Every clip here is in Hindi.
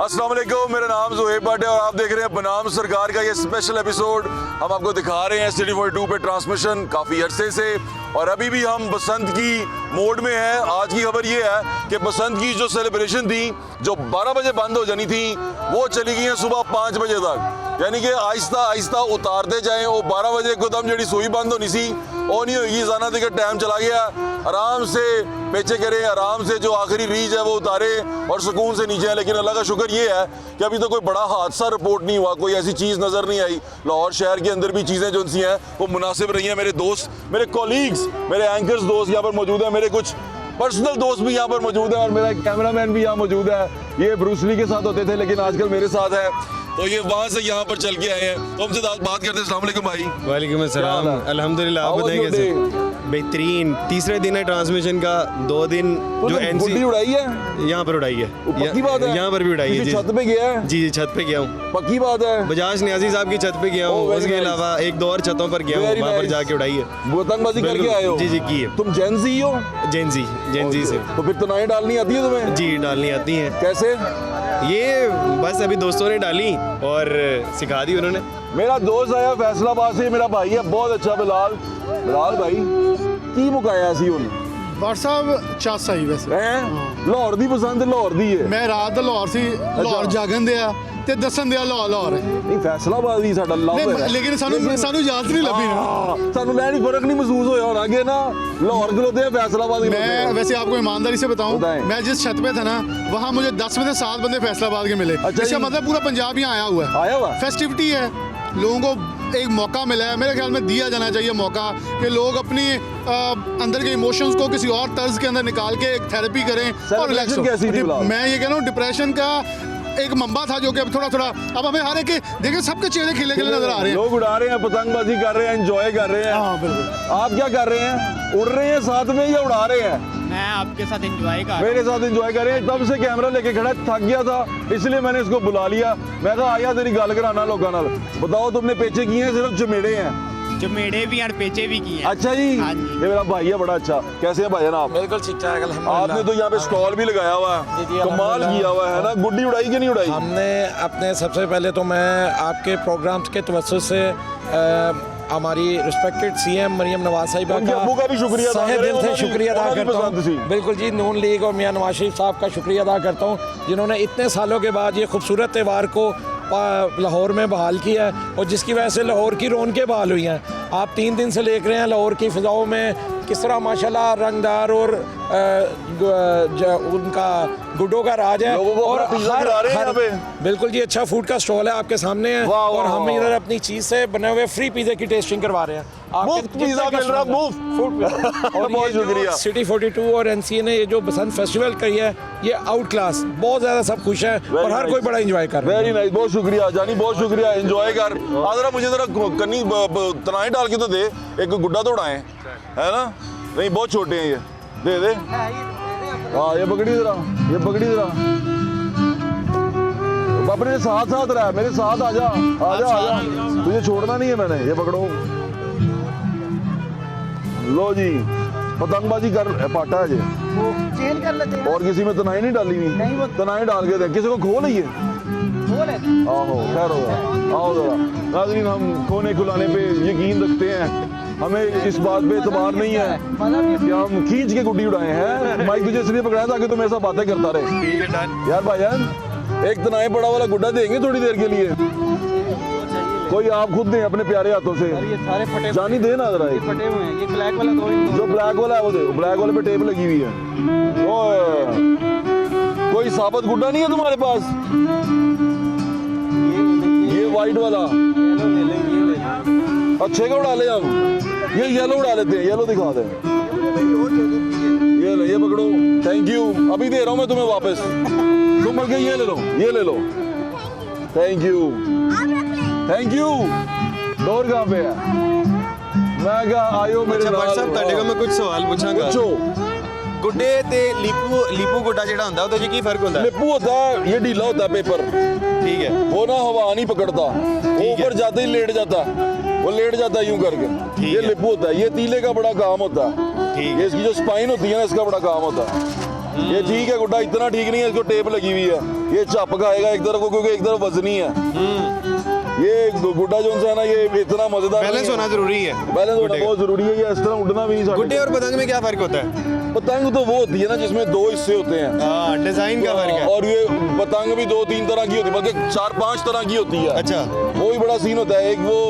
अस्सलाम वालेकुम, मेरा नाम ज़ुहैब भट्ट है और आप देख रहे हैं बनाम सरकार का ये स्पेशल एपिसोड। हम आपको दिखा रहे हैं सिटी 42 पे ट्रांसमिशन काफ़ी अरसे से, और अभी भी हम बसंत की मोड में हैं। आज की खबर ये है कि बसंत की जो सेलिब्रेशन थी, जो 12 बजे बंद हो जानी थी, वो चली गई है सुबह 5 बजे तक। यानी कि आहिस्ता आहिस्ता उतारते जाएँ। वो 12 बजे एकदम जड़ी सुई बंद होनी सी वो नहीं होगी। जाना थी कि टाइम चला गया, आराम से पेचे करें, आराम से जो आखिरी रीच है वो उतारे और सुकून से नीचे आए। लेकिन अल्लाह का शुक्र ये है कि अभी तो कोई बड़ा हादसा रिपोर्ट नहीं हुआ, कोई ऐसी चीज़ नज़र नहीं आई। लाहौर शहर के अंदर भी चीज़ें जो सी हैं वो मुनासिब रही हैं। मेरे दोस्त, मेरे कॉलीग्स, मेरे एंकर्स दोस्त यहाँ पर मौजूद हैं, मेरे कुछ पर्सनल दोस्त भी यहाँ पर मौजूद है और मेरा कैमरामैन भी यहाँ मौजूद है। ये ब्रूस ली के साथ होते थे लेकिन आजकल मेरे साथ है, तो ये वहाँ से यहाँ पर चल के आए हैं। तो हमसे बात करते हैं। अस्सलाम वालेकुम भाई। वालेकुम अस्सलाम। अल्हम्दुलिल्लाह, आप बताइए कैसे? बेहतरीन। तीसरे दिन है ट्रांसमिशन का, 2 दिन जो गुड्डी उड़ाई है यहाँ पर उड़ाई है। पक्की बात है? यहाँ पर भी उड़ाई है जी। छत पे गया है? जी जी, छत पे गया हूँ। पक्की बात है? बजाज न्याजी साहब की छत पे गया हूँ। उसके अलावा 1-2 और छतों पर गया हूँ, वहाँ पर जाके उड़ाई है। पतंगबाजी करके आए हो? जी जी, की है। तुम जेनजी हो? जेनजी से। तो फिर तनाई डालनी आती है तुम्हें? जी, डालनी आती है। कैसे? ये बस अभी दोस्तों ने डाली और सिखा दी उन्होंने। मेरा दोस्त आया फैसलाबाद से, मेरा भाई है बहुत अच्छा, बिलाल भाई की मुकाया सी हुन भट्ट साहब चस आई वैसे हैं लाहौर दी पसंद लाहौर दी है। मैं रात ਦਾ ਲਾਹੌਰ ਸੀ ਲਾਹੌਰ ਜਾਗਣ ਦਿਆ ਤੇ ਦੱਸਣ ਦਿਆ ਲਾਹੌਰ नहीं फैसलाबाद ही साडा लव है। ਲੇਕਿਨ ਸਾਨੂੰ ਇਜਾਜ਼ਤ नहीं ਲੱਭੀ ना। ਸਾਨੂੰ ਲੈਣੀ फर्क नहीं महसूस होया होना कि ना लाहौर खलोते हैं फैसलाबाद ही मैं वैसे आपको ईमानदारी से बताऊं, बताएं। मैं जिस छत पे था ना, वहाँ मुझे 10 में से 7 बंदे फैसलाबाद के मिले। अच्छा इसका जी। मतलब पूरा पंजाब यहाँ आया हुआ है। आया हुआ? फेस्टिविटी है, लोगों को एक मौका मिला है। मेरे ख्याल में दिया जाना चाहिए मौका कि लोग अपनी अंदर के इमोशंस को किसी और तर्ज के अंदर निकाल के एक थेरेपी करें और रिलैक्स हो। कैसी थी फिलहाल? मैं ये कह रहा हूँ डिप्रेशन का एक मंबा था जो कि अब थोड़ा अब हमें हर एक देखिए सबके चेहरे खिले खिले नजर आ रहे हैं। लोग उड़ा रहे हैं, पतंगबाजी कर रहे हैं, एंजॉय कर रहे हैं। हाँ बिल्कुल। आप क्या कर रहे हैं? उड़ रहे हैं साथ में या उड़ा रहे हैं? मैं आपके साथ एंजॉय कर मेरे साथ एंजॉय कर रहे हैं। तब से कैमरा लेके खड़ा, थक गया था इसलिए मैंने इसको बुला लिया। मैं कहा आया तेरी गल कराना लोगों नाल। बताओ तुमने पेचे किए हैं सिर्फ चमेड़े हैं? चमेड़े भी और पेचे भी किए हैं। अच्छा जी, हाँ जी। ये मेरा भाई है बड़ा अच्छा। कैसे हैं भाईजान आप? बिल्कुल ठीक ठाक आपने तो यहाँ पे स्टॉल भी लगाया हुआ जी, है, जी, कमाल किया हुआ है ना। गुड्डी उड़ाई कि नहीं उड़ाई? हमने अपने सबसे पहले तो मैं आपके प्रोग्राम्स के तवज्जुह से हमारी रिस्पेक्टेड सीएम मरियम नवाज साहिबा उनके अब्बू का भी शुक्रिया अदा तहे करें, दिल से उन्होंने शुक्रिया अदा भी करता पसंद सी। हूँ। बिल्कुल जी, नून लीग और मियां नवाज शरीफ साहब का शुक्रिया अदा करता हूँ जिन्होंने इतने सालों के बाद ये खूबसूरत त्यौहार को लाहौर में बहाल किया है और जिसकी वजह से लाहौर की रौनकें बहाल हुई हैं। आप 3 दिन से देख रहे हैं लाहौर की फ़िज़ाओं में किस तरह माशाल्लाह रंगदार और उनका गुड्डों का राज है। लोगों को और अपना पिज़्ज़ा खिला रहे हैं यहाँ पे। बिल्कुल जी, अच्छा फूड का स्टॉल है आपके सामने है। वाह, और वाह, हम वाह। इधर अपनी चीज़ से बने हुए फ्री पिज़्ज़े की टेस्टिंग करवा रहे हैं। मुफ्त पिज़्ज़ा मिल रहा, मुफ्त। और बहुत शुक्रिया। सिटी 42 और एनसीए ने ये जो बसंत फेस्टिवल करी है, ये आउट क्लास, बहुत ज़्यादा सब खुश हैं और हर कोई बड़ा इंजॉय कर रहा है। वेरी नाइस, बहुत शुक्रिया जानी, बहुत शुक्रिया। एंजॉय कर। आ जरा मुझे जरा कन्नी तनाई डाल के तो दे, एक गुड्डा तो उड़ाएं, है ना? नहीं बहुत छोटे हैं ये, दे दे। हाँ ये पकड़ी जरा, ये पकड़ी जरा। अपने साथ साथ रहा, मेरे साथ आजा आजा आजा, तुझे छोड़ना नहीं है मैंने। ये पकड़ो, लो जी, पतंगबाजी कर पाटा है जी। चेंज कर लेते और किसी में तनाई नहीं डाली हुई? तनाई डाल के दे, किसी को खो नहीं है? आहो खैर होगा। आओ जरा नाज़रीन, हम खोने खुलाने पे यकीन रखते हैं, हमें इस बात पे एतबार नहीं है कि हम खींच के गुड्डी उड़ाए हैं। माइक तुझे इसलिए पकड़ाया ताकि तुम ऐसा बातें करता रहे। यार भाईजान, एक तनाई बड़ा वाला गुड्डा देंगे थोड़ी देर के लिए? कोई आप खुद दें अपने प्यारे हाथों से। ये सारे फटे जानी दे ना जरा एक। फटे हुए हैं। ये ब्लैक वाला जो ब्लैक वाला है वो दे, ब्लैक वाले पे टेप लगी हुई है। कोई साबित गुड्डा नहीं है तुम्हारे पास? ये वाइट वाला अच्छे का उड़ा ले हम, ये येलो उड़ा लेते हैं, येलो दिखा दें। ये पकड़ो, थैंक यू। अभी दे रहा हूँ मैं तुम्हें वापस, तुम बल्कि ये ले लो, ये ले लो। Thank you thank you. Door कहाँ पे है? मैं क्या आयो मेरे अच्छा भट्ट नाल। साहब, ਤੁਹਾਡੇ ਕੋਲ ਮੈਂ ਕੁਝ ਸਵਾਲ ਪੁੱਛਾਂਗਾ। पूछो। गुड्डे ते लीपू गुड्डा ਜਿਹੜਾ ਹੁੰਦਾ ਉਹਦੇ 'ਚ ਕੀ ਫਰਕ ਹੁੰਦਾ? लिप्पू होता है, ये ढीला होता है पेपर, ठीक है। वो ना हवा नहीं पकड़ता, वो ऊपर जाते ही लेट जाता, वो लेट जाता है यूं करके। ये है। लिप्पू होता है, ये तीले का बड़ा काम होता है। ठीक ये इसकी जो स्पाइन होती है ना, इसका बड़ा काम होता है। ये ठीक है गुड्डा, इतना ठीक नहीं है, इसको टेप लगी हुई है, ये चपका आएगा एक तरफ को क्योंकि एक तरफ वजनी है। ये गुड्डा जो है ना ये इतना मजेदार बैलेंस होना जरूरी है। बैलेंस होना बहुत जरूरी है, ये इस तरह उड़ना भी नहीं सकता। गुड्डे और पतंग में क्या फर्क होता है? पतंग तो वो होती है ना जिसमें दो हिस्से होते हैं, हाँ, डिजाइन का फर्क है। और ये पतंग भी 2-3 तरह की होती है, बल्कि 4-5 तरह की होती है। अच्छा, वो भी बड़ा सीन होता है। एक वो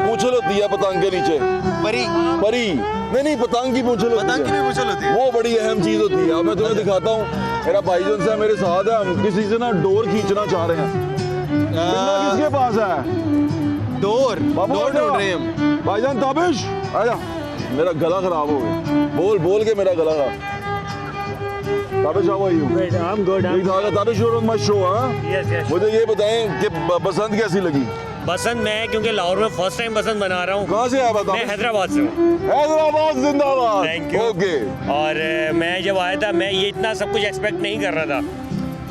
पूंछल होती है पतंग के नीचे, परी परी नहीं पतंग की पूंछल होती पतंग की है, भी पूंछल होती है। वो बड़ी अहम चीज होती है। अब मैं तुम्हें दिखाता हूँ, मेरा भाई जो है मेरे साथ है, हम किसी से ना डोर खींचना चाह रहे हैं। बिल्ला किसके पास है? डोर बाबू डोर आजा। ढूंढ रहे हैं हम। भाईजान ताबिश आजा, मेरा गला खराब हो गया, बोल के मेरा गला खराब। Tabish how are you? Good, I'm good. ठीक ठाक है। Tabish you're on my show, हाँ? Yes. मुझे ये बताएं कि बसंत कैसी लगी? बसंत मैं क्योंकि लाहौर में फर्स्ट टाइम बसंत मना रहा हूँ। कहाँ से आया मैं बताओ? हैदराबाद से हूँ हैदराबाद जिंदाबाद। Thank you. ओके। और मैं जब आया था मैं ये इतना सब कुछ एक्सपेक्ट नहीं कर रहा था,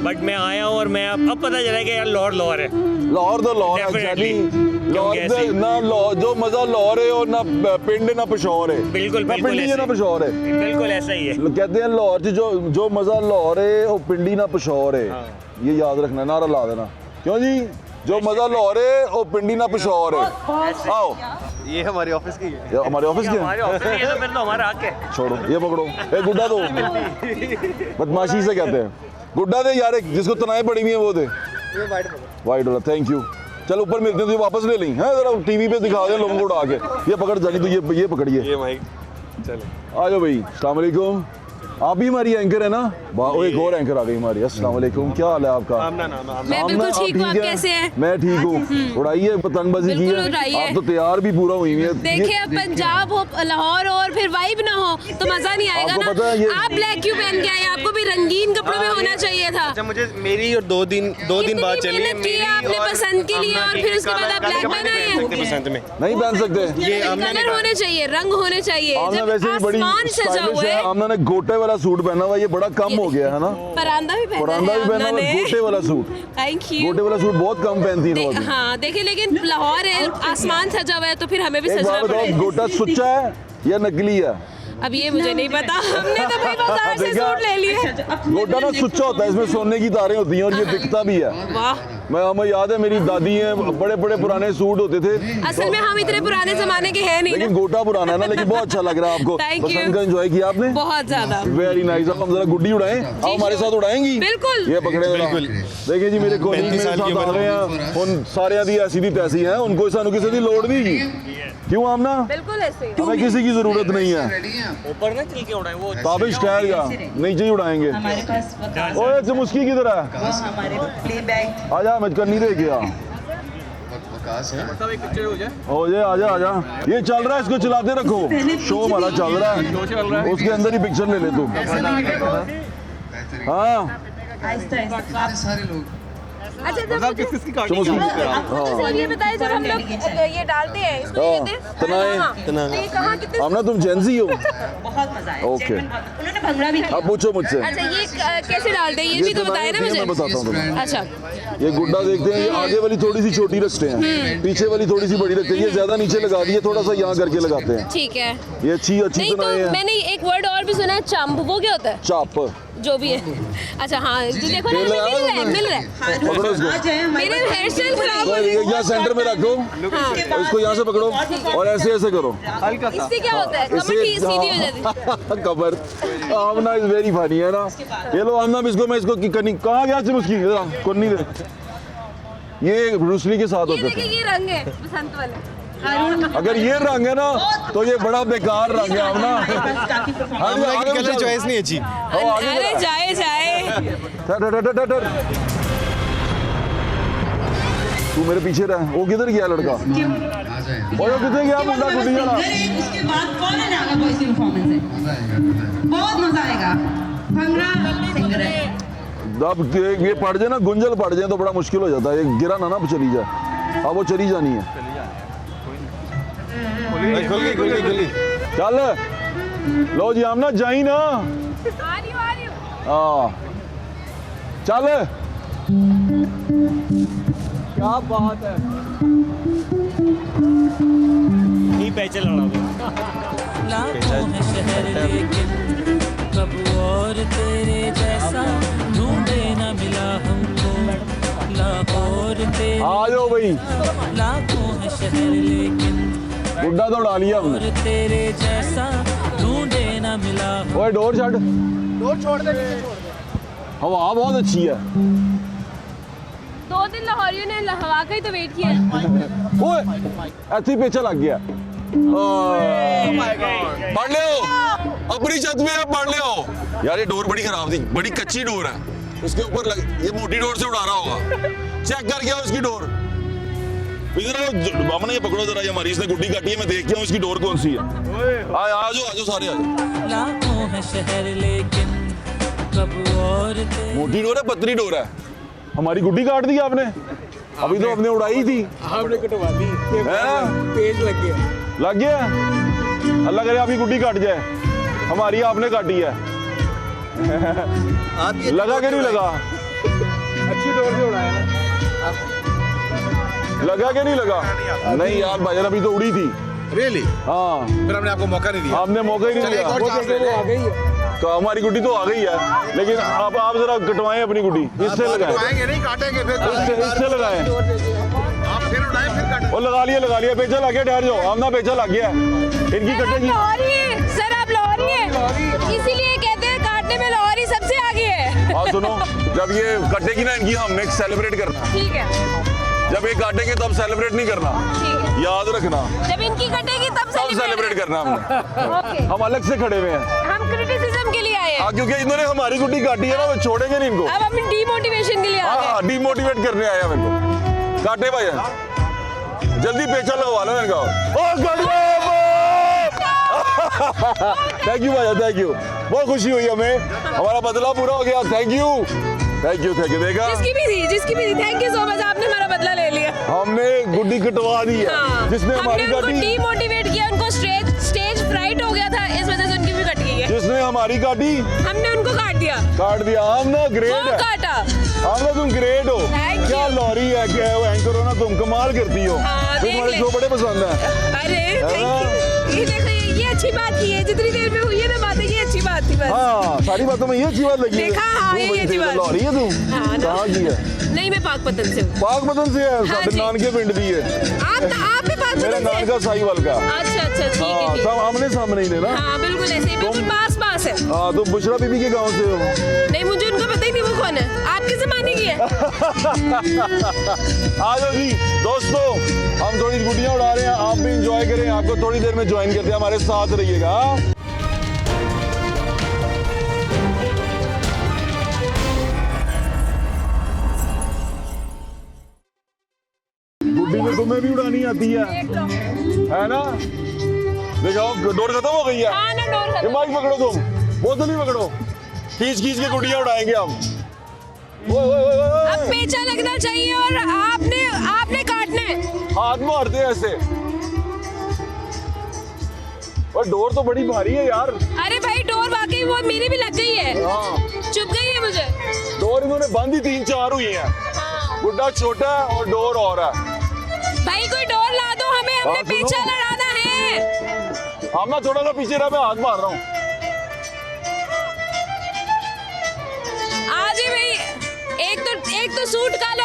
बट मैं आया हूँ और मैं अब पता चला कि यार लाहौर है। लाहौर तो लाहौर है Definitely. एक्चुअली। लाहौर क्योंकि दे ऐसे- ना लाहौर जो मजा लाहौर है और ना पिंड ना पेशौर है। बिल्कुल, ना बिल्कुल पिंडी है ना ऐसे। पेशौर है। बिल्कुल ऐसा ही है। लोग कहते हैं लाहौर से जो मजा लाहौर है वो पिंडी ना पेशौर है। ये याद रखना, नारा ला देना। क्यों जी? जो मजा लाहौर है वो पिंडी ना पेशौर है। आओ, ये हमारे ऑफिस की है। ये हमारे ऑफिस के हमारे हैं। ऑफिस में ये तो फिर तो हमारा हक है। छोड़ो, ये पकड़ो, ये गुड्डा दो। बदमाशी से कहते हैं गुड्डा दे यार, एक जिसको तनाएं पड़ी हुई है वो दे। वाइट वाला, थैंक यू। चल ऊपर मिलते हैं, तो ये वापस ले ली है, जरा टीवी पे दिखा दे लोगों को उड़ा के। ये पकड़ जानी, तो ये पकड़िए। ये माइक चलो। आ जाओ भाई, अस्सलाम वालेकुम। आप भी हमारी एंकर है ना? वो एक और एंकर आ गई हमारी। अस्सलाम वालेकुम, क्या हाल है आपका? आमना नाम है, मैं बिल्कुल आमना, ठीक हूँ, आप है? कैसे हैं? मैं ठीक हूँ। उड़ाइए पतंगबाजी की बिल्कुल है, उड़ाइए। आप तो तैयार भी पूरा हुई हुई है। देखिए अब पंजाब हो, लाहौर हो और फिर वाइब ना हो तो मजा नहीं आएगा आपको ना। पता है ये- आप ब्लैक क्यों पहन के आए? आपको भी रंगीन कपड़ों में होना चाहिए था। अच्छा, मुझे मेरी और दो दिन बाद इतनी चली है मेहनत की है मेरी आपने और पसंद के लिए, आमना और की। फिर उसके बाद आप काले ब्लैक कपड़े बनाए नहीं पहन सकते हैं। बसंत में। नहीं पहन सकते। ये आमना ने कलर कहा। होने चाहिए, रंग होने चाहिए। आमना जब वैसे भी बड़ी आसमान सजा स्टाइलिश हुआ है। है, आमना ने गोटे वाला सूट पहना हुआ है, ये बड़ा कम हो गया है ना। परांदा भी पहना परांदा है भी पहना आमना हुआ है, ने। गोटे वाला सूट। Thank you. गोटे वाला सूट बहुत कम पहनती है औरतें। हाँ देखिए, लेकिन लाहौर है, आसमान सजा हुआ है तो फिर हमें भी एक सजना बात बताओ, पड़ेगा। गोटा सुच्चा है या नकली है? अब ये मुझे नहीं पता, हमने तो भाई बाजार से देखा? सूट ले लिए। गोटा ना सुच्चा होता है, इसमें सोने की तारें होती हैं और ये दिखता भी है। वाह, हमें याद है, मेरी दादी हैं, बड़े बड़े पुराने सूट होते थे। असल में हम इतने पुराने जमाने के हैं नहीं लेकिन ना। गोटा पुराना है ना, लेकिन बहुत अच्छा लग रहा है आपको। Thank you. पसंद का एंजॉय किया आपने? बहुत ज्यादा। Very nice. अब हम जरा गुड्डी उड़ाएं, आप हमारे साथ उड़ाएंगी? बिल्कुल। ये पकड़े जरा। बिल्कुल। देखिए जी, मेरे कोलीग 35 मेरे साल की साथ आ उम्र रहे हैं, उन सारे दी ऐसी दी तैसी हैं, उनको सानू किसी की लोड़ नहीं। क्यों आमना? बिल्कुल ऐसे ही। हमें किसी की जरूरत नहीं है। ऊपर ना चल के उड़ाए वो। ताबिश ठहर गया, नीचे ही उड़ाएंगे। हमारे पास वकास ओए चमुस्की की तरह वो हमारे प्ले बैग आजा, मैं करनी दे गया। हो जाए, आजा आजा। ये चल रहा है, इसको चलाते रखो। शो हमारा चल रहा है, उसके अंदर ही पिक्चर ले ले तू। हाँ आहिस्ता आहिस्ता अच्छा जब चमुस्की। आपको तो सिर्फ ये बताइए, जब हम लोग ये डालते हैं इसको हाँ, कहते हैं तनाए। तनाना। ये कहाँ कितने? आमना तुम जेंजी हो? बहुत मजा आया। ओके। उन्होंने भंगड़ा भी अब पूछो मुझसे। अच्छा ये कैसे डालते हैं, ये भी तो बताए ना मुझे। मैं बताता हूँ तुम्हें। अच्छा ये गुड्डा देखते हैं, ये आगे वाली थोड़ी सी छोटी रखते हैं, पीछे वाली थोड़ी सी बड़ी रखते हैं। ये ज्यादा नीचे लगा दी है, थोड़ा सा यहाँ करके लगाते हैं। ठीक है। ये अच्छी नहीं तरह तो है। मैंने एक वर्ड और भी सुना है, चंप। वो क्या होता है? चाप। जो भी है। अच्छा हाँ, जो देखो ना, मिल रहा है, हमें मिल रहा है। पकड़ो इसको। आ जाए हमारे मेरे हेयर स्टाइल खराब हो और रही ये यहाँ सेंटर में रखो, हाँ। और इसको यहाँ से पकड़ो और ऐसे ऐसे करो। इससे क्या होता है? कमर सीधी हो जाती है। कबर। आमना इज वेरी फनी है ना। ये लो आमना, इसको मैं इसको कहीं कहाँ गया से उसकी कुन्नी दे। ये ब्रूसली के साथ ये होते देखिए, थे। ये रंग है बसंत वाले। अगर ये रंग है ना तो ये बड़ा बेकार रंग है आमना। काफी परफॉर्म आमना की कलर चलो। चॉइस नहीं अच्छी। अरे जाए जाए। ठहर, ठहर, ठहर, ठहर। तू मेरे पीछे रह। वो किधर गया लड़का? और वो किधर गया मुंडा गुड्डी वाला? उसके बाद कौन है नागा बॉयज की परफॉर्मेंस है। बहुत मजा आएगा। भंगड़ा सिंगर है। अब ये पड़ जाए ना, गुंजल पड़ जाए तो बड़ा मुश्किल हो जाता है। ये गिरा ना चली जाए। अब वो चली जानी है। खुल गई। चल लो जी, आमना जाई ना। आ रही हूँ। हाँ चल। क्या बात है। नहीं पैसे लड़ा दो। कब और तेरे जैसा ढूंढे न मिला हमको लाहौर तेरे आ जाओ भाई, लाखों है शहर लेकिन गुड्डा तो उड़ा लिया हमने। और तेरे जैसा ढूंढे न मिला ओए डोर छड़, डोर छोड़ दे, हवा बहुत अच्छी है। 2 दिन लाहौरियों ने हवा का ही तो वेट किया है। ओए ऐसे ही पेचा लग गया। पढ़ ले अपनी छत में, आप पढ़ ले। यार ये डोर बड़ी खराब थी, बड़ी कच्ची डोर है, उसके ऊपर ये मोटी डोर से उड़ा रहा होगा। चेक कर गया उसकी डोर। इधर आओ, हमने ये पकड़ो जरा, ये हमारी इसने गुड्डी काटी है, मैं देख के उसकी डोर कौन सी है। आ जाओ सारे आ जाओ। लाखों है शहर लेकिन कब और तेरे मोटी डोर है, पतली डोर है। हमारी गुड्डी काट दी आपने, अभी तो आपने उड़ाई थी। आपने कटवा दी, पेज लग गया। लग गया, अल्लाह करे आपकी गुड्डी कट जाए, हमारी आपने काटी है। लगा कि नहीं लगा? अच्छी डोर से उड़ाया ना। लगा कि नहीं लगा? नहीं यार भाईजान, अभी तो उड़ी थी। रियली? हाँ, फिर हमने आपको मौका नहीं दिया। आपने मौका ही नहीं चलिए, एक और चांस ले दिया। लें। आ गई है। तो हमारी गुड्डी तो आ गई है, लेकिन अब आप जरा कटवाएं अपनी गुड्डी, इससे लगाएं, आएंगे नहीं, काटेंगे फिर। इससे लगाएं। आप फिर उड़ाएं, फिर काटें। और लगा लिया, पेचा लग गया, ठहर जाओ, आमना पेचा लग गया, इनकी कटेगी। लाहौरी है सर, आप लाहौरी हैं, इसीलिए कहते हैं काटने में लाहौरी सबसे आगे है। और सुनो, जब ये कटेगी ना इनकी, हमने सेलिब्रेट करना। ठीक है, जब ये काटेंगे तब सेलिब्रेट नहीं करना, ठीक है। याद रखना, जब इनकी कटेगी तब तब सेलिब्रेट करना हमने। ओके, हम अलग से खड़े हुए हैं। हम क्रिटिसिज्म के लिए आए हैं। हाँ, क्योंकि इन्होंने हमारी गुड्डी काटी है ना, वो छोड़ेंगे नहीं इनको। अब हम डीमोटिवेशन के लिए आ गए। हाँ, डीमोटिवेट करने आया मेरे को। काटे भाई, जल्दी पेचा लगवा लो इनका। थैंक यू भाई, थैंक यू, बहुत खुशी हुई हमें, हमारा बदला पूरा हो गया। Thank you. देखा, जिसकी भी थी, थैंक यू सो मच, आपने हमारा बदला ले लिया। हमने गुड्डी कटवा दी है। हाँ, जिसने हमारी हमने उनको काटी, डीमोटिवेट किया, उनको स्टेज फ्राइट हो गया था, इस वजह से उनकी भी कट गई है। जिसने हमारी काटी, हमने उनको काट दिया, हम ना ग्रेट वो है, काटा। हम ना तुम ग्रेट हो। Thank क्या you. लॉरी है, क्या वो एंकर हो ना, तुम कमाल करती हो। हाँ, देख तुम्हारे ले। शो बड़े पसंद है। अरे थैंक यू, ये देखो, ये अच्छी बात की है, जितनी देर में हुई है ना बातें, ये अच्छी बात थी बस। हाँ, सारी बातों में ये अच्छी बात लगी है। देखा, हाँ, तू ये बड़ी अच्छी तेज बात। लॉरी है तुम। हाँ, ना। कहाँ की है? नहीं, मैं पाकपतन से हूँ। पाकपतन से है, हाँ साढ़े जी। नानके पिंड दी है। आप भी मेरा पाकपतन से? नानका साहिवाल का। अच्छा, ठीक हाँ, है, ठीक सब है। आमने सामने ही ना। हाँ, बिल्कुल ऐसे ही, बिल्कुल पास है। हाँ, तुम बुशरा बीबी के गांव से हो। नहीं, मुझे उनका पता ही नहीं वो कौन है, आपके जमाने की है। आ जाओ जी दोस्तों, हम थोड़ी गुड्डियां उड़ा रहे हैं, आप भी इंजॉय करें, आपको थोड़ी देर में ज्वाइन करते हैं, हमारे साथ रहिएगा। गुड्डी में तुम्हें भी उड़ानी आती है ना? दिखाओ, डोर खत्म हो गई है। हाँ ना, डोर ये खत्म। माइक पकड़ो, तुम बोतल ही पकड़ो, खींच के गुड्डियां उड़ाएंगे हम। अब पेचा लगना चाहिए और आपने काटना है। हाथ मारते हैं ऐसे। और डोर तो बड़ी भारी है यार। अरे भाई, डोर वाकई वो मेरी भी लग गई है, हाँ, चुभ गई है मुझे। डोर इन्होंने बंद ही 3-4 हुई हैं। हाँ। गुड्डा छोटा है और डोर और है। भाई कोई डोर ला दो हमें, हमने हाँ, सुनो। पेचा लड़ाना है। हम ना थोड़ा सा पीछे रहा, मैं हाथ मार रहा हूँ। आज ही भाई, एक तो सूट काला,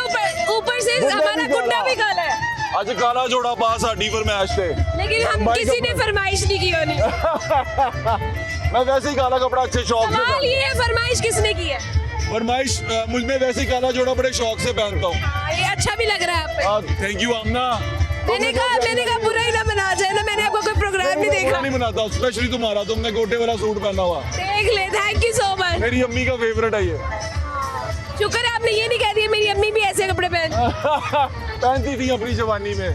ऊपर से गुड्डा हमारा भी गुड्डा काला। भी काला है। आज काला जोड़ा पास आडी पर मैच थे, लेकिन हम भाई किसी ने कपड़े- फरमाइश नहीं की होनी। मैं वैसे ही काला कपड़ा अच्छे शौक से सवाल ये है, फरमाइश किसने की है? फरमाइश मुझ में वैसे ही काला जोड़ा बड़े शौक से पहनता हूँ। हाँ, ये अच्छा भी लग रहा है आप पे। थैंक यू आमना। मैंने कहा बुरा ही ना बना जाए ना, मैंने आपका कोई प्रोग्राम नहीं देखा। नहीं बनाता, स्पेशली तुम्हारा, तुमने गोटे वाला सूट पहना हुआ, देख ले, थैंक यू सो मच। मेरी अम्मी का फेवरेट है ये। शुक्र है आपने ये नहीं कह दिया मेरी अम्मी भी ऐसे कपड़े पहनती थी अपनी जवानी में।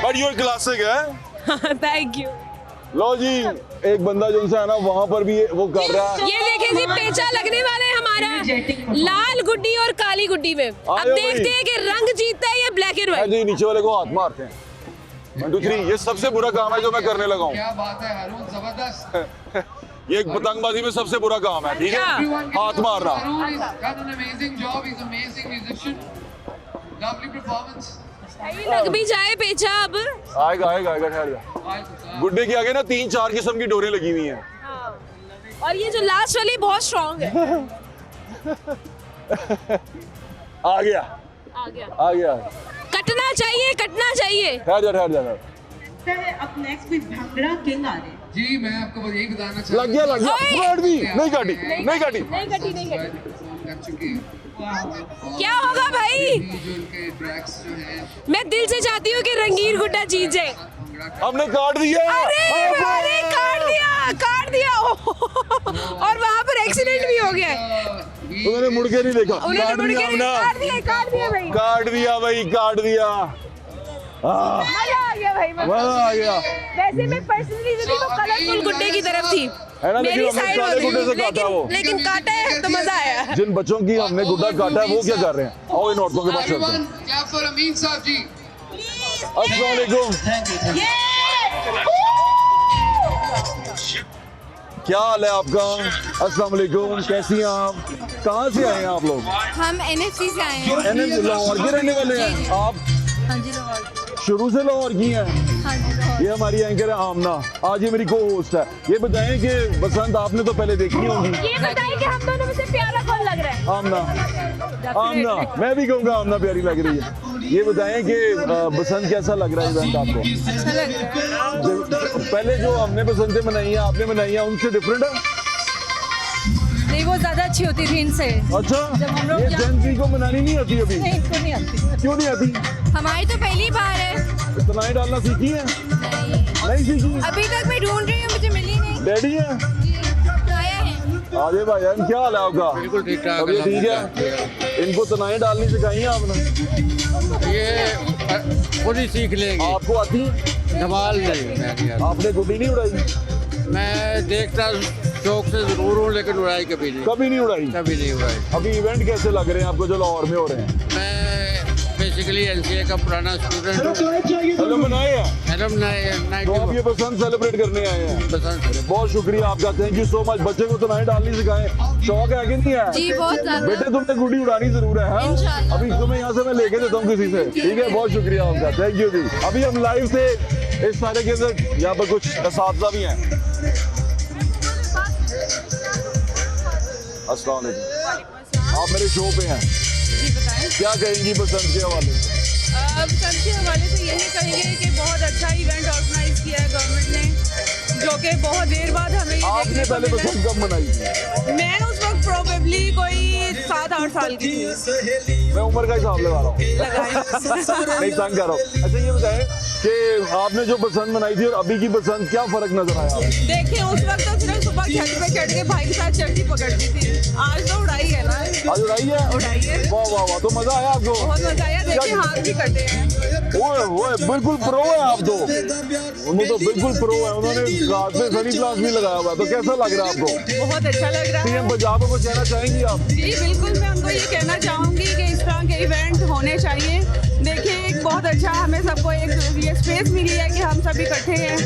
बट योर क्लासिक है। Thank you. लो जी, एक बंदा जो है ना वहाँ पर भी वो कर रहा है। ये देखें जी, पेचा लगने वाले हैं हमारा लाल गुड्डी और काली गुड्डी में। अब आयो देखते भाई। हैं कि रंग जीतता है या ब्लैक एंड व्हाइट। जी, नीचे वाले को हाथ मारते हैं। 1 2 3, ये सबसे बुरा काम है जो मैं करने लगा हूँ। क्या बात है हारून, जबरदस्त। ये एक पतंगबाजी में सबसे बुरा काम है, ठीक है, हाथ मारना। Harun has done an amazing job. He's an amazing musician. Lovely performance. लग भी जाए पेचा अब। आएगा ठहर जा। गुड्डे के आगे ना 3-4 किस्म की डोरें लगी हुई हैं। और ये जो लास्ट वाली बहुत स्ट्रॉन्ग है। आ गया आ गया। आ गया। कटना चाहिए, कटना चाहिए। ठहर जा ठहर जा। अब नेक्स्ट भी भांगड़ा किंग आ रहे हैं। जी मैं आपको बस यही बताना चाहता लग गया लग गया। ओए! काट दी नहीं काटी नहीं काटी। नहीं कटी नहीं कटी। कर चुके हैं। क्या होगा भाई? जो उनके ट्रैक्स जो हैं मैं दिल से चाहती हूँ कि रंगीन गुड्डा जीत जाए। हमने काट दिया। अरे काट दिया, काट दिया। और वहाँ पर एक्सीडेंट भी हो गया है। उन्होंने मुड़ के नहीं देखा। उन्होंने काट मुड़ दिया के हमने। काट दिया भाई। काट दिया भाई काट दिया। मजा आ गया भाई, मजा आ गया। वैसे मैं पर्सनली जो थी वो कलरफुल गुड्डे की तरफ थी। है ना, लेकिन मेरी हमने साइड काले गुड्डे से काटा वो। लेकिन काटा है तो मजा आया। जिन बच्चों की हमने गुड्डा काटा है वो क्या कर रहे हैं? आओ इन औरतों के पास चलते हैं। एवरीवन क्लैप फॉर अमीन साहब जी। अस्सलाम वालेकुम। क्या हाल है आपका? अस्सलाम वालेकुम, कैसी हैं आप? कहाँ से आए हैं आप लोग? हम NFC से आए हैं। एनएफ लाहौर के रहने वाले हैं आप? हाँ जी लाहौर। शुरू से लाहौर की हैं? हाँ जी लाहौर। ये हमारी एंकर है आमना, आज ये मेरी को होस्ट है। ये बताएं कि बसंत आपने तो पहले देखी होंगी। ये बताइए कि हम दोनों में से प्यारा कौन लग रहा है? आमना, आमना, मैं भी कहूँगा आमना प्यारी लग रही है। ये बताएं कि बसंत कैसा लग रहा है इवेंट आपको? अच्छा लग रहा है। पहले जो हमने बसंतें मनाई हैं आपने मनाई हैं उनसे डिफरेंट है? नहीं वो ज्यादा अच्छी होती थी इनसे। अच्छा, जब हम लोग ये यहाँ- जेंजी को मनानी नहीं आती अभी? नहीं इनको नहीं आती। क्यों नहीं आती? हमारी तो पहली बार है। तनाई डालना सीखी है? नहीं नहीं सीखी? अभी तक मैं ढूंढ रही हूँ, मुझे मिली नहीं। डैडी है? आया है। आजे भाईजान क्या हाल है आपका? बिल्कुल ठीक ठाक। अभी ठीक है। इनको तनाई डालनी सिखाई है आपने? ये खुद ही सीख लेंगे। आपको आती है? धमाल नहीं आपने गुड्डी नहीं उड़ाई? मैं देखता शौक से जरूर हूँ लेकिन उड़ाई कभी नहीं, कभी नहीं उड़ाई? कभी नहीं उड़ाई। अभी इवेंट कैसे लग रहे हैं आपको जो लाहौर में हो रहे हैं? मैं बेसिकली NCA का पुराना स्टूडेंट हूँ। हेलो मनाए हैं एलम तो आप ये बसंत सेलिब्रेट करने आए हैं। बसंत बहुत शुक्रिया आपका, थैंक यू सो मच। बच्चे को तनाई डालनी सिखाएं, शौक है कि नहीं है? जी बहुत ज्यादा। बेटे तुमने गुड्डी उड़ानी जरूर है हाँ? इंशाल्लाह। अभी तुम्हें यहाँ से मैं लेके देता हूँ किसी से, ठीक है? बहुत शुक्रिया आपका, थैंक यू जी। अभी हम लाइव से इस सारे के अंदर यहाँ पर कुछ असातिज़ा भी हैं। अस्सलाम वालेकुम, आप मेरे शो पे हैं, क्या कहेंगी बसंत के हवाले से? बसंत के हवाले से यही कहेंगे कि बहुत अच्छा इवेंट ऑर्गेनाइज किया है गवर्नमेंट ने, जो कि बहुत देर बाद हमें ये आपने देखने को पहले मिला। बसंत कब मनाई थी? मैं उस वक्त प्रोबेबली कोई 7-8 साल की थी। मैं उम्र का हिसाब लगा रहा हूँ नहीं तंग कर रहा हूँ। अच्छा ये बताएं कि आपने जो बसंत मनाई थी और अभी की बसंत क्या फर्क नजर आया आपको? देखिए उस वक्त तो सिर्फ सुबह छत पे चढ़ के भाई के साथ चढ़ती पकड़ती थी, आज तो उड़ाई है ना। आज उड़ाई है? उड़ाई है। वाह वाह वाह, तो मजा आया आपको? बहुत मजा आया, देखिए हाथ भी कटे हैं। ओए ओए बिल्कुल प्रो है आप तो। उन्होंने तो बिल्कुल प्रो है, उन्होंने हाथ में सनी ग्लास भी लगाया हुआ है, तो कैसा लग रहा है आपको? बहुत अच्छा लग रहा है। सीएम पंजाब को कहना चाहेंगी आप? जी बिल्कुल, मैं उनको ये कहना चाहूँगी कि इस तरह के इवेंट होने चाहिए। देखिए एक बहुत अच्छा हमें सबको एक ये स्पेस मिली है कि हम सब इकट्ठे हैं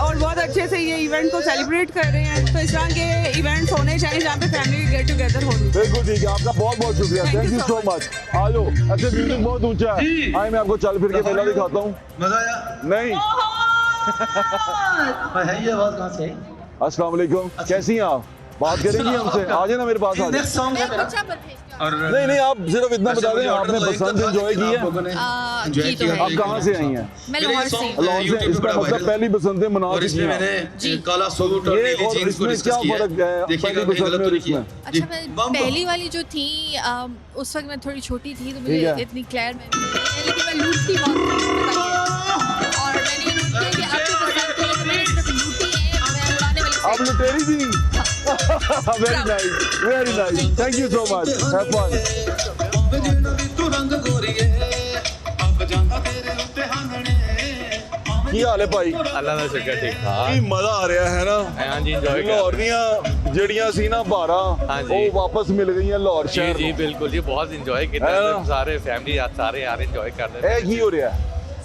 और बहुत अच्छे से ये इवेंट को सेलिब्रेट कर रहे हैं, तो इस तरह के इवेंट्स होने चाहिए जहाँ पे फैमिली गेट टुगेदर हो रही है। बिल्कुल ठीक है, आपका बहुत बहुत शुक्रिया, Thank thank you you so so much. आ जाओ, अच्छा म्यूजिक बहुत ऊंचा है, आए मैं आपको चल फिर के मेला दिखाता हूँ। मजा आया? नहीं। है ये आवाज कहाँ से? अस्सलाम वालेकुम, कैसी हैं आप? बात करेंगी हमसे? आ जाए ना मेरे पास, आ जाए। नहीं नहीं, आप सिर्फ इतना बता दें आपने बसंत एंजॉय की है? आप कहाँ से आई हैं? मैं लाहौर से। लाहौर से, इसका मतलब पहली बसंतें मना चुकी हैं। मैंने काला सूट और ये नीली और जीन्स को इसमें डिस्कस क्या किया फर्क है है। देखिएगा पहली कहीं बसंत गलत में तो और नहीं किया। अच्छा मैं पहली वाली जो थी उस वक्त मैं थोड़ी छोटी थी तो ठीक मुझे है। इतनी क्लियर में लेकिन मैं लूटती बहुत थी, और मैंने ये नोट किया कि अब तो बसंत है, मैंने सिर्फ लूटी है, मैं उड़ाने वाली आप लुटेरी थी? Very nice, very nice, thank you so much, have fun. ਕੀ ਹਾਲ ਹੈ ਭਾਈ? अल्लाह का शुक्र ठीक ठाक। ਕੀ ਮਜ਼ਾ ਆ ਰਿਹਾ ਹੈ ਨਾ? हाँ जी इंजॉय ਲਾਹੌਰ ਦੀਆਂ ਜਿਹੜੀਆਂ ਸੀ ਨਾ ਬਾਰਾਂ ਹਾਂਜੀ। ਉਹ ਵਾਪਸ ਮਿਲ ਗਈਆਂ ਲਾਹੌਰ जी ਸ਼ਹਿਰ जी ਨੂੰ। बिल्कुल जी बहुत इंजॉय किया है ना? सारे फैमिली सारे यार इंजॉय कर रहे ਇਹ ਕੀ ਹੋ ਰਿਹਾ?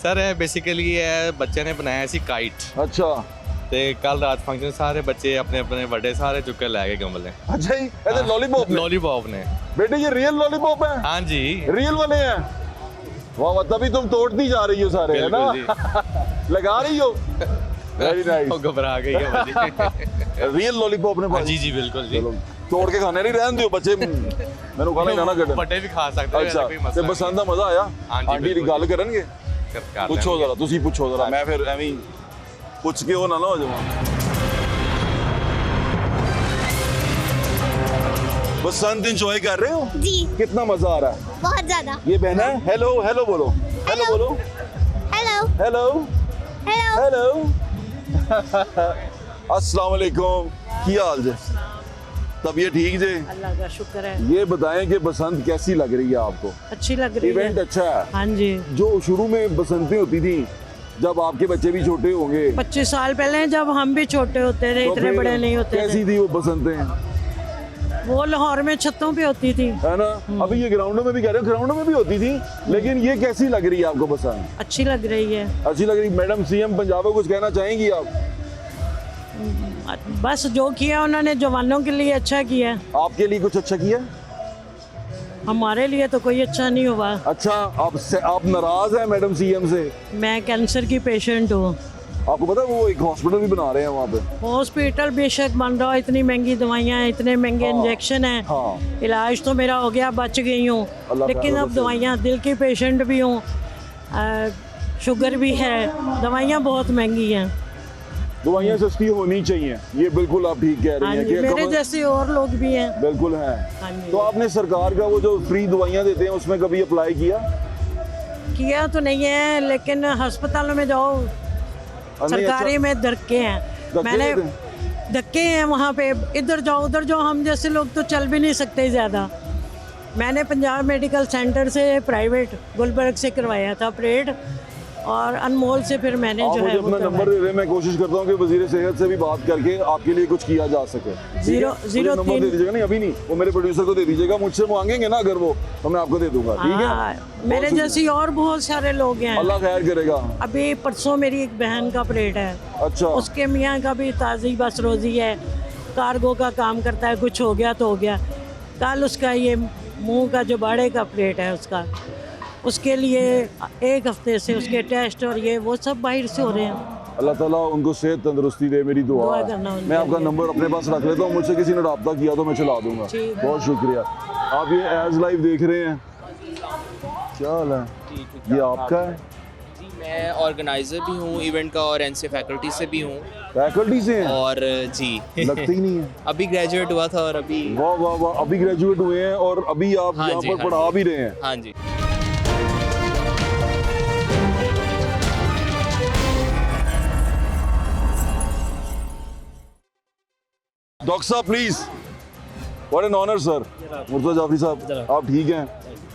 सर बेसिकली ਇਹ ਬੱਚੇ ਨੇ ਬਣਾਇਆ ਸੀ ਕਾਈਟ ਅੱਛਾ ਤੇ ਕੱਲ ਰਾਤ ਫੰਕਸ਼ਨ ਸਾਰੇ ਬੱਚੇ ਆਪਣੇ ਆਪਣੇ ਵੱਡੇ ਸਾਰੇ ਚੁੱਕ ਕੇ ਲੈ ਗਏ ਗਮਲੇ ਅੱਛਾ ਜੀ, ਇਹਦੇ ਲੋਲੀਪੌਪ ਨੇ? लॉलीपॉप ने बेटे ये रियल लॉलीपॉप है? हाँ जी रियल वाले हैं? वाह वाह, तभी तुम तोड़ती जा रही हो सारे, है ना? बिल्कुल लगा रही हो? Very nice. वो घबरा गई है मुझे रियल लॉलीपॉप ने हाँ जी जी बिल्कुल जी चलो तोड़ के खाने नहीं रहन दियो बच्चे मैंने खाना ही ना कटन बटे भी खा सकते हो अच्छा ऐसा कोई ते मसला बसंत दा मजा आया हाँ जी, आंटी दी बिल्कुल। गल करनगे नहीं। पुछो जरा तुसी पुछो जरा मैं फिर एवें ही पुछ के हो ना हो जावां बसंत एंजॉय कर रहे हो जी कितना मजा आ रहा है बहुत ज्यादा ये बहन है हेलो हेलो बोलो हेलो बोलो हेलो हेलो हेलो हेलो अस्सलाम वालेकुम की हाल जे तबीयत ठीक जे अल्लाह का शुक्र है ये बताएं कि बसंत कैसी लग रही है आपको अच्छी लग रही इवेंट है अच्छा है हाँ जी जो शुरू में बसंतें होती थी जब आपके बच्चे भी छोटे होंगे 25 साल पहले जब हम भी छोटे होते थे तो इतने फिर बड़े नहीं होते कैसी थे थी वो बसंतें वो लाहौर में छतों पे होती थी है ना अभी ये ग्राउंडों में भी कह रहे हो ग्राउंडों में भी होती थी लेकिन ये कैसी लग रही है आपको बसंत अच्छी लग रही है अच्छी लग रही मैडम सीएम पंजाब को कुछ कहना चाहेंगी आप बस जो किया उन्होंने जवानों के लिए अच्छा किया आपके लिए कुछ अच्छा किया हमारे लिए तो कोई अच्छा नहीं हुआ अच्छा आप नाराज हैं मैडम सीएम से मैं कैंसर की पेशेंट हूँ आपको पता है वो एक हॉस्पिटल भी बना रहे हैं वहाँ पे हॉस्पिटल बेशक बन रहा, इतनी महंगी दवाइयाँ हैं, इतने महंगे हाँ, इंजेक्शन हैं। हाँ। इलाज तो मेरा हो गया, बच गई हूँ, अल्लाह लेकिन खैर अब बचे। दवाइयाँ, दिल की पेशेंट भी हूँ, शुगर भी है, दवाइयाँ बहुत महंगी हैं। दवाइयाँ सस्ती होनी चाहिए, ये बिल्कुल आप ठीक कह हाँ रही हैं जी, कि मेरे कमर- जैसे और लोग भी हैं। बिल्कुल है। हाँ जी। तो आपने सरकार का वो जो फ्री दवाइयाँ देते हैं उसमें कभी अप्लाई किया तो नहीं है, लेकिन अस्पतालों में जाओ सरकारी में धक्के हैं। धक्के मैंने देते हैं? धक्के हैं वहाँ पे, इधर जाओ उधर जाओ, हम जैसे लोग तो चल भी नहीं सकते ज़्यादा। मैंने पंजाब मेडिकल सेंटर से प्राइवेट गुलबर्ग से करवाया था ऑपरेट, और अनमोल से फिर मैंने आप जो मुझे है वो अपना नंबर दे दें, मैं कोशिश करता हूँ कि वजीर सेहत से भी बात करके आपके लिए कुछ किया जा सके। ठीक है? मुझे नंबर दे दीजिएगा, नहीं अभी नहीं, वो मेरे प्रोड्यूसर को दे दीजिएगा, मुझसे मांगेंगे ना अगर वो, तो मैं आपको दे दूंगा। ठीक है, हाँ, मेरे जैसी और बहुत सारे लोग हैं। अल्लाह खैर करेगा। अभी परसों मेरी एक बहन का ऑपरेट है, अच्छा, उसके मियाँ का भी ताज़ी बस रोज़ी है, कार्गो का काम करता है, कुछ हो गया तो हो गया। कल उसका ये मुंह का जो बाड़े का ऑपरेट है उसका, उसके लिए 1 हफ्ते से उसके टेस्ट और ये वो सब बाहर से हो रहे हैं। अल्लाह ताला उनको सेहत तंदुरुस्ती दे, मेरी दुआ दुआ है। करना उनके मैं आपका लिए। नंबर अपने पास रख लेता हूँ, मुझसे किसी ने रब्ता किया तो मैं चला दूंगा। ठीक है। बहुत शुक्रिया। आप ये एज लाइव देख रहे हैं, क्या हाल है? ये आपका है? जी, मैं ऑर्गेनाइज़र भी हूँ इवेंट का और एनसीए फैकल्टी से भी हूँ। फैकल्टी से हैं? और जी लगते ही नहीं है। अभी ग्रेजुएट हुआ था और अभी वाह वाह वाह, अभी ग्रेजुएट हुए हैं और अभी आप हाँ यहाँ जी, पर हाँ पढ़ा जी। भी रहे हैं। हाँ जी। डॉक्टर साहब please, what an honour sir. Murtaza Jafri साहब, आप ठीक हैं?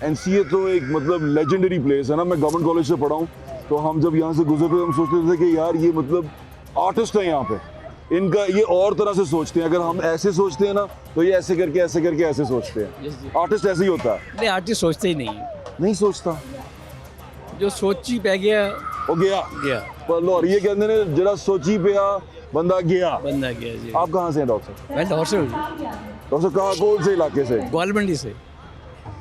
एनसीए तो एक मतलब लेजेंडरी प्लेस है ना, मैं गवर्नमेंट कॉलेज से पढ़ा हूँ, तो हम जब यहाँ से गुजरते हम सोचते थे कि यार ये मतलब आर्टिस्ट है यहाँ पे, इनका ये और तरह से सोचते हैं। अगर हम ऐसे सोचते हैं ना तो ये ऐसे करके ऐसे सोचते हैं। आर्टिस्ट ऐसे ही होता है। नहीं, आर्टिस्ट सोचते ही नहीं, नहीं सोचता, जो सोची पै गया वो गया गया पर लाहौरी कहते हैं जरा सोची पे आ बंदा गया। बंदा गया जी। आप कहाँ से हैं डॉक्टर साहब? मैं लाहौर से हूँ, डॉक्टर साहब कहाँ, कौन से इलाके से? ग्वालमंडी से।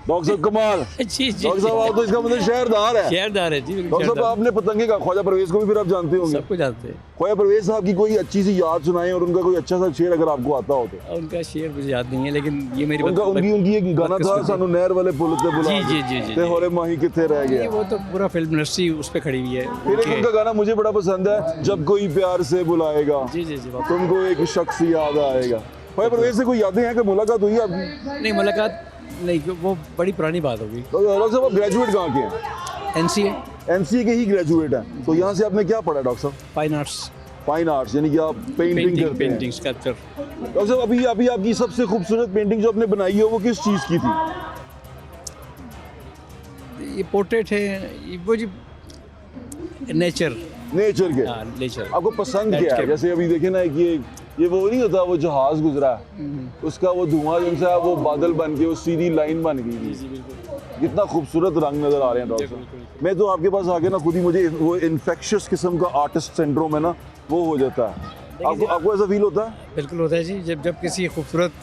डॉक्टर साहब कमाल। जी जी डॉक्टर साहब आप तो इसका मतलब शहरदार है। शहरदार है जी, बिल्कुल डॉक्टर साहब शहरदार। आपने पतंगे का ख्वाजा परवेज को भी फिर आप जानते होंगे। सबको जानते हैं। ख्वाजा परवेज साहब की कोई अच्छी सी याद सुनाएं और उनका कोई अच्छा सा शेर अगर आपको आता हो तो। उनका शेर मुझे याद नहीं है, लेकिन ये मेरी उनकी एक गाना था, सानू नहर वाले पुल ते बुला जी, जी, जी, ते होरे माही किथे रह ये गया। वो तो पूरा फिल्म इंडस्ट्री उस पर खड़ी हुई है। फिर एक उनका गाना मुझे बड़ा पसंद है, जब कोई प्यार से बुलाएगा जी जी जी, तुमको एक शख्स याद आएगा। ख्वाजा परवेज से कोई यादें हैं कि मुलाकात हुई आपकी? नहीं, मुलाकात नहीं, वो बड़ी पुरानी बात होगी। डॉक्टर साहब आप ग्रेजुएट कहाँ के हैं? एनसीए एनसीए के ही ग्रेजुएट हैं, तो यहाँ से आपने क्या पढ़ा डॉक्टर साहब? फाइन आर्ट्स, फाइन आर्ट्स, यानी कि आप पेंटिंग करते हैं। Painting, sculpture. डॉक्टर साहब अभी आपकी सबसे खूबसूरत पेंटिंग जो आपने बनाई है वो किस चीज़ की थी? ये पोर्ट्रेट है, ये वो जी नेचर नेचर के। नेचर। आपको पसंद क्या है? Landscape। जैसे अभी देखे ना कि ये वो नहीं होता, वो जहाज गुजरा है, उसका वो धुआं जो सा वो बादल बन के वो सीधी लाइन बन गई थी। कितना खूबसूरत रंग नजर आ रहे हैं डॉक्टर साहब। मैं तो आपके पास आके ना खुद ही मुझे वो इन्फेक्शियस किस्म का आर्टिस्ट सिंड्रोम है ना, वो हो जाता है। आपको ऐसा फील होता है? बिल्कुल होता है जी, जब किसी खूबसूरत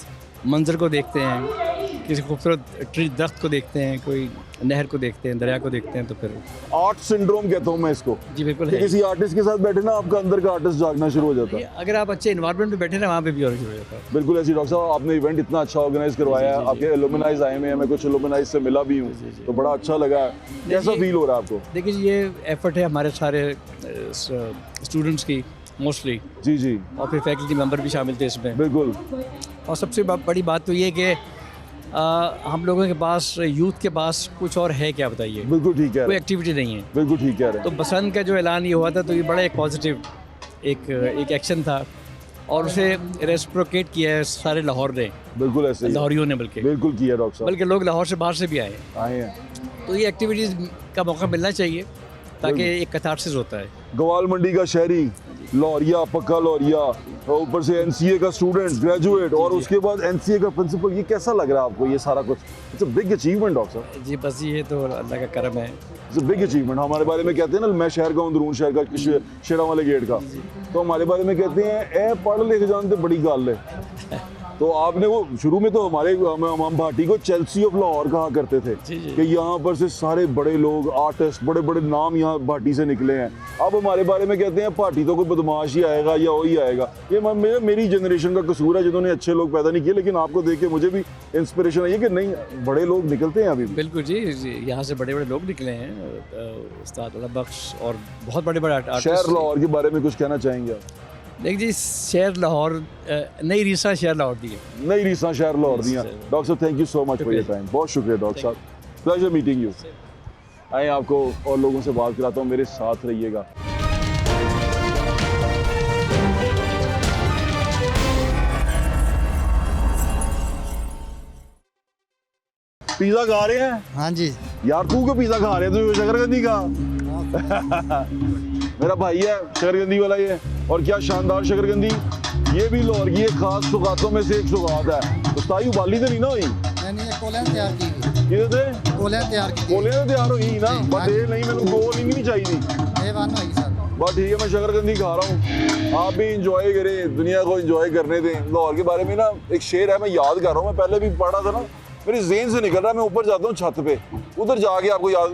मंजर को देखते हैं किसी खूबसूरत ट्री दरख्त को देखते हैं, कोई नहर को देखते हैं, दरिया को देखते हैं, तो फिर आर्ट सिंड्रोम कहता हूँ मैं इसको। जी बिल्कुल कि है। किसी आर्टिस्ट के साथ बैठे ना, आपका अंदर का आर्टिस्ट जागना शुरू हो जाता है। अगर आप अच्छे इन्वायरमेंट में बैठे ना, वहाँ पे भी और शुरू हो जाता है। बिल्कुल ऐसी। डॉक्टर साहब, आपने इवेंट इतना अच्छा ऑर्गेनाइज करवाया है, आपके एलुमनाइज आए हुए हैं, मैं कुछ एलुमनाइज से मिला भी हूँ, तो बड़ा अच्छा लगा है। कैसा फील हो रहा है आपको? देखिए ये एफर्ट है हमारे सारे स्टूडेंट्स की मोस्टली। जी जी। और फिर फैकल्टी मेंबर भी शामिल थे इसमें। बिल्कुल। और सबसे बड़ी बात तो ये कि हम लोगों के पास, यूथ के पास कुछ और है क्या, बताइए। बिल्कुल ठीक है, कोई एक्टिविटी नहीं है। बिल्कुल ठीक है। तो बसंत का जो ऐलान ये हुआ था, तो ये बड़ा एक पॉजिटिव एक एक्शन था, और उसे रेस्प्रोकेट किया है सारे लाहौर ने। बिल्कुल ऐसे ही। लाहौरियों ने बल्कि किया डॉक्टर साहब। बल्कि लोग लाहौर से बाहर से भी आए हैं। तो ये एक्टिविटीज़ का मौका मिलना चाहिए, ताकि एक कैथार्सिस होता है। गवाल मंडी का शहरी, लाहौरिया, पक्का लाहौरिया, और ऊपर से एनसीए का स्टूडेंट, ग्रेजुएट, और उसके बाद एनसीए का प्रिंसिपल, ये कैसा लग रहा है आपको ये सारा कुछ? It's a big achievement doctor साहब। जी बस ये तो अल्लाह का करम है। It's a big achievement. हमारे बारे में कहते हैं ना, मैं शहर का अंदरून शहर का, शेरा वाले गेट का, तो हमारे बारे में कहते हैं ए पढ़ लिख जानते बड़ी गल है। तो आपने वो शुरू में तो हमारे हम भाटी को चेल्सी ऑफ लाहौर कहा करते थे कि यहाँ पर से सारे बड़े लोग, आर्टिस्ट, बड़े बड़े नाम यहाँ भाटी से निकले हैं। अब हमारे बारे में कहते हैं भाटी तो कोई बदमाश ही आएगा या वही आएगा। ये मेरी जनरेशन का कसूर है जिन्होंने अच्छे लोग पैदा नहीं किए, लेकिन आपको देख के मुझे भी इंस्पिरेशन आई है कि नहीं, बड़े लोग निकलते हैं अभी। बिल्कुल जी, यहाँ से बड़े बड़े लोग निकले हैं, उस्ताद अल्लाह बख्श और बहुत बड़े बड़े आर्टिस्ट। शहर लाहौर के बारे में कुछ कहना चाहेंगे आप? देख जी, शहर लाहौर, नई रीसा शहर लाहौर दी है। नई रीसा शहर लाहौर दी है। डॉक्टर साहब, thank you so much for your time. बहुत शुक्रिया डॉक्टर साहब, प्लेजर मीटिंग यू। आइए आपको और लोगों से बात कराता हूँ, मेरे साथ रहिएगा। पिज़्ज़ा खा रहे हैं? हाँ जी। यार तू क्यों पिज़्ज़ा खा रहे हैं? तू शकरकंदी का मेरा भाई है शकरकंदी वाला ये, और क्या शानदार शकरकंदी। ये भी लाहौर की एक खास सुगातों में से एक सुगात है। उस्ताद उबाली तो नहीं ना हुई? नहीं, ये कोलें तैयार की गई। किधर से? कोलें तैयार की। कोलें तैयार हुई ना, बट ये नहीं, मैंने गोल ही नहीं चाहिए। ये बात होगी सर। बस ठीक है, मैं शकरकंदी खा रहा हूँ। आप भी इंजॉय करें, दुनिया को इंजॉय करने दें। लाहौर के बारे में ना एक शेर है, मैं याद कर रहा हूँ, मैं पहले भी पढ़ा था ना, मेरी ज़हन से निकल रहा है। मैं ऊपर जाता हूँ छत पे, उधर जाके आपको याद,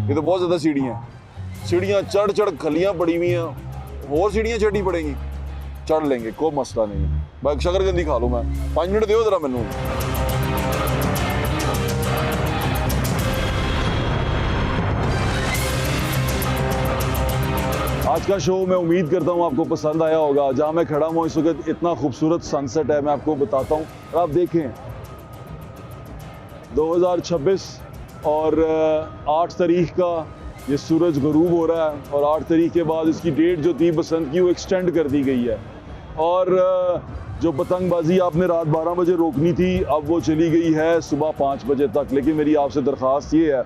ये तो बहुत ज़्यादा सीढ़ियाँ चढ़ चढ़ खलियाँ पड़ी हुई हैं, और सीढ़ियाँ चढ़नी पड़ेंगी, चढ़ लेंगे, कोई मसला नहीं है। बस शकरकंदी खा लूँ मैं। 5 मिनट दो ज़रा मैनू। आज का शो मैं उम्मीद करता हूँ आपको पसंद आया होगा। जहाँ मैं खड़ा हूँ इस वक्त इतना खूबसूरत सनसेट है, मैं आपको बताता हूँ। और आप देखें 2026 और 8 तारीख का ये सूरज गरूब हो रहा है, और 8 तारीख के बाद इसकी डेट जो थी बसंत की, वो एक्सटेंड कर दी गई है। और जो पतंगबाजी आपने रात 12 बजे रोकनी थी, अब वो चली गई है सुबह 5 बजे तक। लेकिन मेरी आपसे दरख्वास्त ये है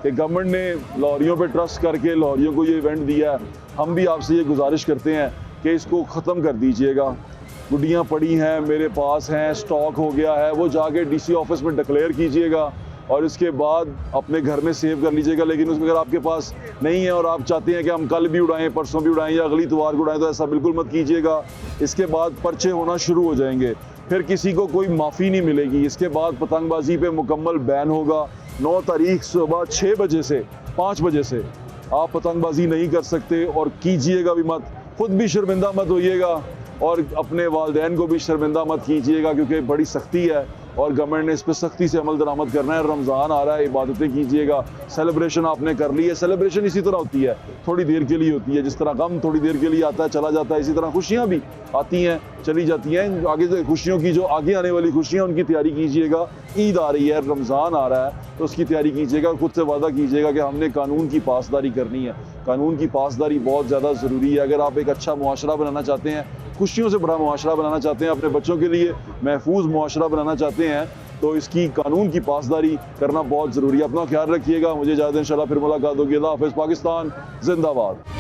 कि गवर्नमेंट ने लाहौरियों पे ट्रस्ट करके लाहौरियों को ये इवेंट दिया है। हम भी आपसे ये गुजारिश करते हैं कि इसको ख़त्म कर दीजिएगा। गुड्डियाँ पड़ी हैं, मेरे पास हैं, स्टॉक हो गया है, वो जाके डीसी ऑफिस में डिक्लेयर कीजिएगा और इसके बाद अपने घर में सेव कर लीजिएगा। लेकिन उसमें अगर आपके पास नहीं है और आप चाहते हैं कि हम कल भी उड़ाएं, परसों भी उड़ाएं या अगली इतवार को उड़ाएं, तो ऐसा बिल्कुल मत कीजिएगा। इसके बाद पर्चे होना शुरू हो जाएंगे, फिर किसी को कोई माफ़ी नहीं मिलेगी। इसके बाद पतंगबाजी पे मुकम्मल बैन होगा। 9 तारीख सुबह 6 बजे से 5 बजे से आप पतंगबाजी नहीं कर सकते, और कीजिएगा भी मत। खुद भी शर्मिंदा मत होइएगा और अपने वालिदैन को भी शर्मिंदा मत कीजिएगा, क्योंकि बड़ी सख्ती है और गवर्नमेंट ने इस पर सख्ती से अमल दरामद करना है। रमज़ान आ रहा है, इबादतें कीजिएगा। सेलिब्रेशन आपने कर ली है। सेलिब्रेशन इसी तरह होती है, थोड़ी देर के लिए होती है। जिस तरह गम थोड़ी देर के लिए आता है, चला जाता है, इसी तरह खुशियाँ भी आती हैं, चली जाती हैं। आगे से खुशियों की, जो आगे आने वाली खुशियाँ, उनकी तैयारी कीजिएगा। ईद आ रही है, रमज़ान आ रहा है, तो उसकी तैयारी कीजिएगा। खुद से वादा कीजिएगा कि हमने कानून की पासदारी करनी है। कानून की पासदारी बहुत ज़्यादा ज़रूरी है। अगर आप एक अच्छा मुआशरा बनाना चाहते हैं, खुशियों से बड़ा मुआशरा बनाना चाहते हैं, अपने बच्चों के लिए महफूज मुआशरा बनाना चाहते हैं, तो इसकी कानून की पासदारी करना बहुत ज़रूरी है। अपना ख्याल रखिएगा। मुझे इजाज़त, इंशाल्लाह फिर मुलाकात होगी। अल्लाह हाफ़िज़। पाकिस्तान जिंदाबाद।